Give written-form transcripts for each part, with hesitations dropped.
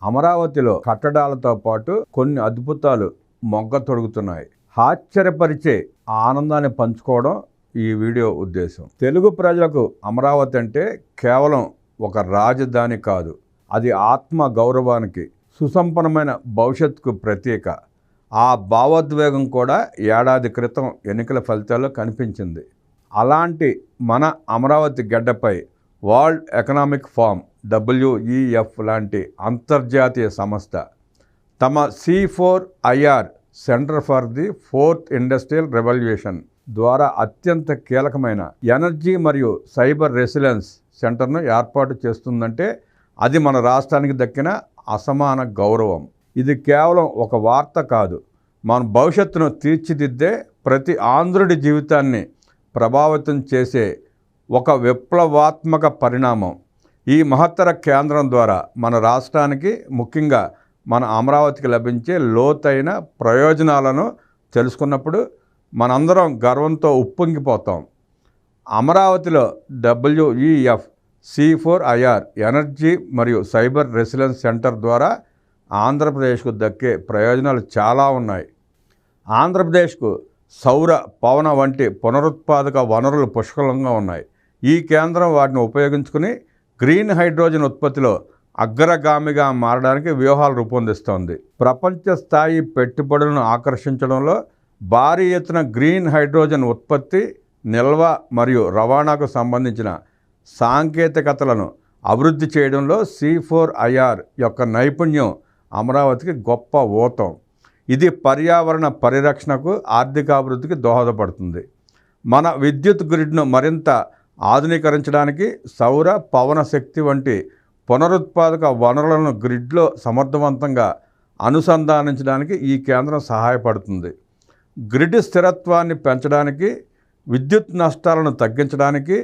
అమరావతిలో కట్టడాలతో పాటు కొన్ని అద్భుతాలు మొగ్గ తొడుగుతున్నాయి. ఆశ్చర్యపరిచే ఆనందాన్ని పంచుకోవడం ఈ వీడియో ఉద్దేశం. తెలుగు ప్రజలకు అమరావతి అంటే కేవలం ఒక రాజధాని కాదు, అది ఆత్మ గౌరవానికి, సుసంపన్నమైన భవిష్యత్తుకు ప్రతీక. ఆ భావోద్వేగం కూడా ఏడాది క్రితం ఎన్నికల ఫలితాల్లో కనిపించింది. అలాంటి మన అమరావతి గడ్డపై వరల్డ్ ఎకనామిక్ ఫోరం WEF లాంటి అంతర్జాతీయ సంస్థ తమ C4IR centre for the fourth industrial revolution ద్వారా అత్యంత కీలకమైన ఎనర్జీ మరియు సైబర్ రెసిలెన్స్ సెంటర్ను ఏర్పాటు చేస్తుందంటే అది మన రాష్ట్రానికి దక్కిన అసమాన గౌరవం. ఇది కేవలం ఒక వార్త కాదు, మన భవిష్యత్తును తీర్చిదిద్దే ప్రతి ఆంధ్రుడి జీవితాన్ని ప్రభావితం చేసే ఒక విప్లవాత్మక పరిణామం. ఈ మహత్తర కేంద్రం ద్వారా మన రాష్ట్రానికి, ముఖ్యంగా మన అమరావతికి లభించే లోతైన ప్రయోజనాలను తెలుసుకున్నప్పుడు మనందరం గర్వంతో ఉప్పొంగిపోతాం. అమరావతిలో WEF C4IR ఎనర్జీ మరియు సైబర్ రెసిలెన్స్ సెంటర్ ద్వారా ఆంధ్రప్రదేశ్కు దక్కే ప్రయోజనాలు చాలా ఉన్నాయి. ఆంధ్రప్రదేశ్కు సౌర, పవన వంటి పునరుత్పాదక వనరులు పుష్కలంగా ఉన్నాయి. ఈ కేంద్రం వాటిని ఉపయోగించుకుని గ్రీన్ హైడ్రోజన్ ఉత్పత్తిలో అగ్రగామిగా మారడానికి వ్యూహాలు రూపొందిస్తోంది. ప్రపంచ స్థాయి పెట్టుబడులను ఆకర్షించడంలో, భారీ ఎత్తున గ్రీన్ హైడ్రోజన్ ఉత్పత్తి, నిల్వ మరియు రవాణాకు సంబంధించిన సాంకేతికతలను అభివృద్ధి చేయడంలో C4IR యొక్క నైపుణ్యం అమరావతికి గొప్ప ఊతం. ఇది పర్యావరణ పరిరక్షణకు, ఆర్థికాభివృద్ధికి దోహదపడుతుంది. మన విద్యుత్ గ్రిడ్ను మరింత ఆధునీకరించడానికి సౌర, పవన శక్తి వంటి పునరుత్పాదక వనరులను గ్రిడ్లో సమర్థవంతంగా అనుసంధానించడానికి ఈ కేంద్రం సహాయపడుతుంది. గ్రిడ్ స్థిరత్వాన్ని పెంచడానికి, విద్యుత్ నష్టాలను తగ్గించడానికి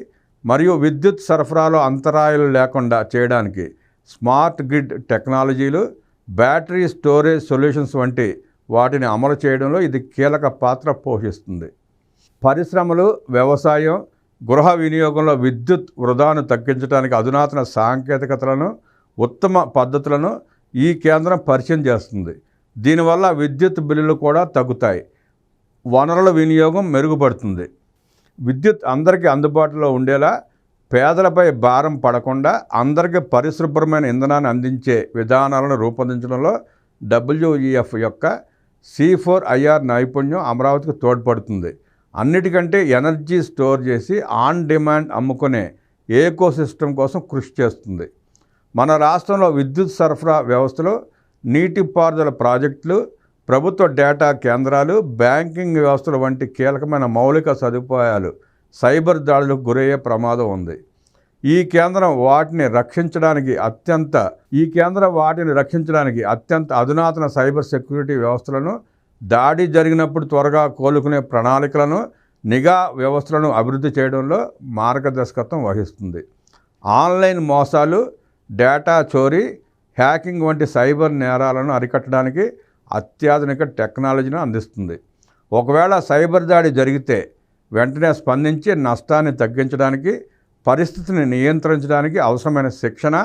మరియు విద్యుత్ సరఫరాలో అంతరాయాలు లేకుండా చేయడానికి స్మార్ట్ గ్రిడ్ టెక్నాలజీలు, బ్యాటరీ స్టోరేజ్ సొల్యూషన్స్ వంటి వాటిని అమలు చేయడంలో ఇది కీలక పాత్ర పోషిస్తుంది. పరిశ్రమలు, వ్యవసాయం, గృహ వినియోగంలో విద్యుత్ వృధాను తగ్గించడానికి అధునాతన సాంకేతికతలను, ఉత్తమ పద్ధతులను ఈ కేంద్రం పరిచయం చేస్తుంది. దీనివల్ల విద్యుత్ బిల్లులు కూడా తగ్గుతాయి, వనరుల వినియోగం మెరుగుపడుతుంది. విద్యుత్ అందరికీ అందుబాటులో ఉండేలా, పేదలపై భారం పడకుండా అందరికీ పరిశుభ్రమైన ఇంధనాన్ని అందించే విధానాలను రూపొందించడంలో WEF యొక్క C4IR నైపుణ్యం అమరావతికి తోడ్పడుతుంది. అన్నిటికంటే ఎనర్జీ స్టోర్ చేసి ఆన్ డిమాండ్ అమ్ముకునే ఏకోసిస్టమ్ కోసం కృషి చేస్తుంది. మన రాష్ట్రంలో విద్యుత్ సరఫరా వ్యవస్థలో నీటిపారుదల ప్రాజెక్టులు, ప్రభుత్వ డేటా కేంద్రాలు, బ్యాంకింగ్ వ్యవస్థల వంటి కీలకమైన మౌలిక సదుపాయాలు సైబర్ దాడులకు గురయ్యే ప్రమాదం ఉంది. ఈ కేంద్రం వాటిని రక్షించడానికి అత్యంత అధునాతన సైబర్ సెక్యూరిటీ వ్యవస్థలను, దాడి జరిగినప్పుడు త్వరగా కోలుకునే ప్రణాళికలను, నిఘా వ్యవస్థలను అభివృద్ధి చేయడంలో మార్గదర్శకత్వం వహిస్తుంది. ఆన్లైన్ మోసాలు, డేటా చోరీ, హ్యాకింగ్ వంటి సైబర్ నేరాలను అరికట్టడానికి అత్యాధునిక టెక్నాలజీని అందిస్తుంది. ఒకవేళ సైబర్ దాడి జరిగితే వెంటనే స్పందించి నష్టాన్ని తగ్గించడానికి, పరిస్థితిని నియంత్రించడానికి అవసరమైన శిక్షణ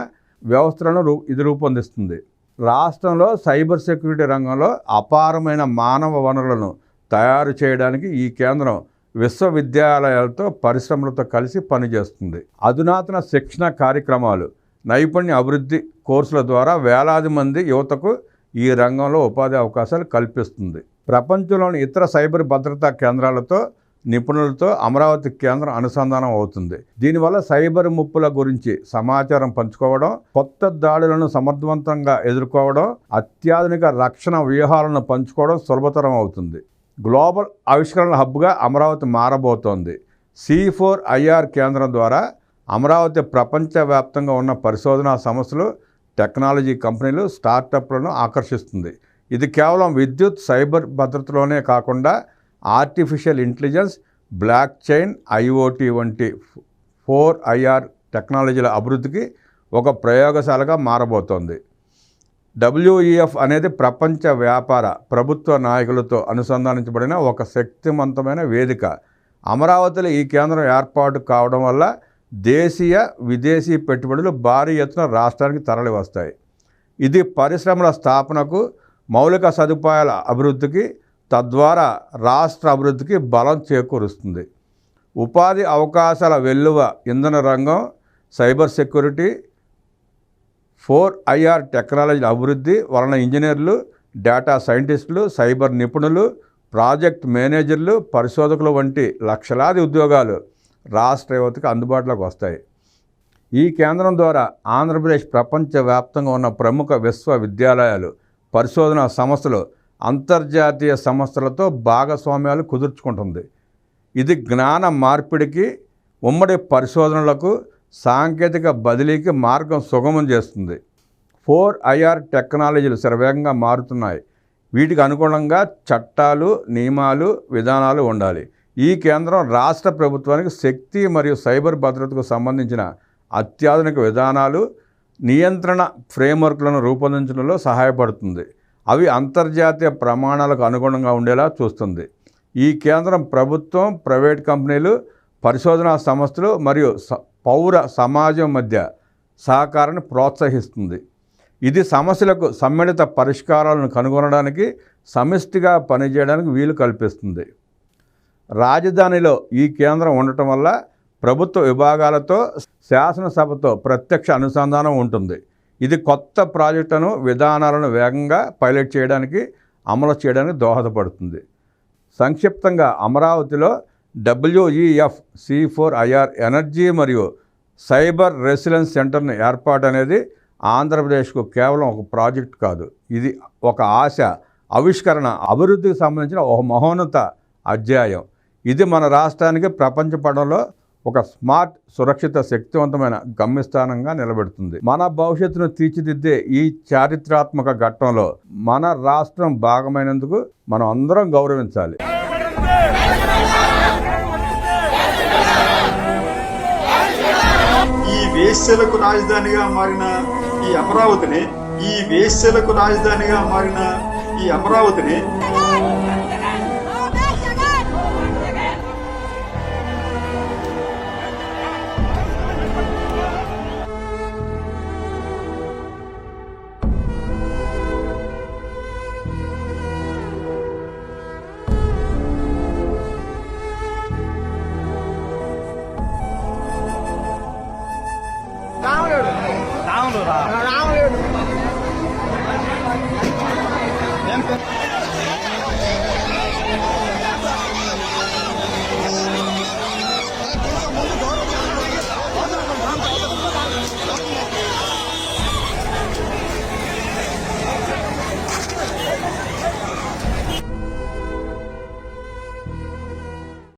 వ్యవస్థలను ఇది రూపొందిస్తుంది. రాష్ట్రంలో సైబర్ సెక్యూరిటీ రంగంలో అపారమైన మానవ వనరులను తయారు చేయడానికి ఈ కేంద్రం విశ్వవిద్యాలయాలతో, పరిశ్రమలతో కలిసి పనిచేస్తుంది. అధునాతన శిక్షణ కార్యక్రమాలు, నైపుణ్య అభివృద్ధి కోర్సుల ద్వారా వేలాది మంది యువతకు ఈ రంగంలో ఉపాధి అవకాశాలు కల్పిస్తుంది. ప్రపంచంలోని ఇతర సైబర్ భద్రతా కేంద్రాలతో, నిపుణులతో అమరావతి కేంద్రం అనుసంధానం అవుతుంది. దీనివల్ల సైబర్ ముప్పుల గురించి సమాచారం పంచుకోవడం, కొత్త దాడులను సమర్థవంతంగా ఎదుర్కోవడం, అత్యాధునిక రక్షణ వ్యూహాలను పంచుకోవడం సులభతరం అవుతుంది. గ్లోబల్ ఆవిష్కరణల హబ్గా అమరావతి మారబోతోంది. C4IR కేంద్రం ద్వారా అమరావతి ప్రపంచవ్యాప్తంగా ఉన్న పరిశోధనా సంస్థలు, టెక్నాలజీ కంపెనీలు, స్టార్టప్లను ఆకర్షిస్తుంది. ఇది కేవలం విద్యుత్, సైబర్ భద్రతలోనే కాకుండా artificial intelligence, block chain, IoT వంటి 4IR టెక్నాలజీల అభివృద్ధికి ఒక ప్రయోగశాలగా మారబోతోంది. WEF అనేది ప్రపంచ వ్యాపార, ప్రభుత్వ నాయకులతో అనుసంధానించబడిన ఒక శక్తివంతమైన వేదిక. అమరావతిలో ఈ కేంద్రం ఏర్పాటు కావడం వల్ల దేశీయ, విదేశీ పెట్టుబడులు భారీ ఎత్తున రాష్ట్రానికి తరలి వస్తాయి. ఇది పరిశ్రమల స్థాపనకు, మౌలిక సదుపాయాల అభివృద్ధికి, తద్వారా రాష్ట్ర అభివృద్ధికి బలం చేకూరుస్తుంది. ఉపాధి అవకాశాల వెల్లువ ఇంధన రంగం, సైబర్ సెక్యూరిటీ, 4IR టెక్నాలజీల అభివృద్ధి వలన ఇంజనీర్లు, డేటా సైంటిస్టులు, సైబర్ నిపుణులు, ప్రాజెక్ట్ మేనేజర్లు, పరిశోధకులు వంటి లక్షలాది ఉద్యోగాలు రాష్ట్ర యువతకు అందుబాటులోకి వస్తాయి. ఈ కేంద్రం ద్వారా ఆంధ్రప్రదేశ్ ప్రపంచవ్యాప్తంగా ఉన్న ప్రముఖ విశ్వవిద్యాలయాలు, పరిశోధనా సంస్థలు, అంతర్జాతీయ సంస్థలతో భాగస్వామ్యాలు కుదుర్చుకుంటుంది. ఇది జ్ఞాన మార్పిడికి, ఉమ్మడి పరిశోధనలకు, సాంకేతిక బదిలీకి మార్గం సుగమం చేస్తుంది. 4IR టెక్నాలజీలు శరవేగంగా మారుతున్నాయి. వీటికి అనుగుణంగా చట్టాలు, నియమాలు, విధానాలు ఉండాలి. ఈ కేంద్రం రాష్ట్ర ప్రభుత్వానికి శక్తి మరియు సైబర్ భద్రతకు సంబంధించిన అత్యాధునిక విధానాలు, నియంత్రణ ఫ్రేమ్వర్క్లను రూపొందించడంలో సహాయపడుతుంది. అవి అంతర్జాతీయ ప్రమాణాలకు అనుగుణంగా ఉండేలా చూస్తుంది. ఈ కేంద్రం ప్రభుత్వం, ప్రైవేట్ కంపెనీలు, పరిశోధనా సంస్థలు మరియు పౌర సమాజం మధ్య సహకారాన్ని ప్రోత్సహిస్తుంది. ఇది సమస్యలకు సమ్మిళిత పరిష్కారాలను కనుగొనడానికి, సమిష్టిగా పనిచేయడానికి వీలు కల్పిస్తుంది. రాజధానిలో ఈ కేంద్రం ఉండటం వల్ల ప్రభుత్వ విభాగాలతో, శాసనసభతో ప్రత్యక్ష అనుసంధానం ఉంటుంది. ఇది కొత్త ప్రాజెక్టులను, విధానాలను వేగంగా పైలట్ చేయడానికి, అమలు చేయడానికి దోహదపడుతుంది. సంక్షిప్తంగా అమరావతిలో WEF C4IR ఎనర్జీ మరియు సైబర్ రెసిలెన్స్ సెంటర్ను ఏర్పాటు అనేది ఆంధ్రప్రదేశ్కు కేవలం ఒక ప్రాజెక్ట్ కాదు. ఇది ఒక ఆశ, ఆవిష్కరణ, అభివృద్ధికి సంబంధించిన ఒక మహోన్నత అధ్యాయం. ఇది మన రాష్ట్రానికి ప్రపంచ పటంలో ఒక స్మార్ట్, సురక్షిత, శక్తివంతమైన గమ్యస్థానంగా నిలబెడుతుంది. మన భవిష్యత్తును తీర్చిదిద్దే ఈ చారిత్రాత్మక ఘట్టంలో మన రాష్ట్రం భాగమైనందుకు మనం అందరం గౌరవించాలి. ఈ వేశ్యలకు రాజధానిగా మారిన ఈ అమరావతిని రాములు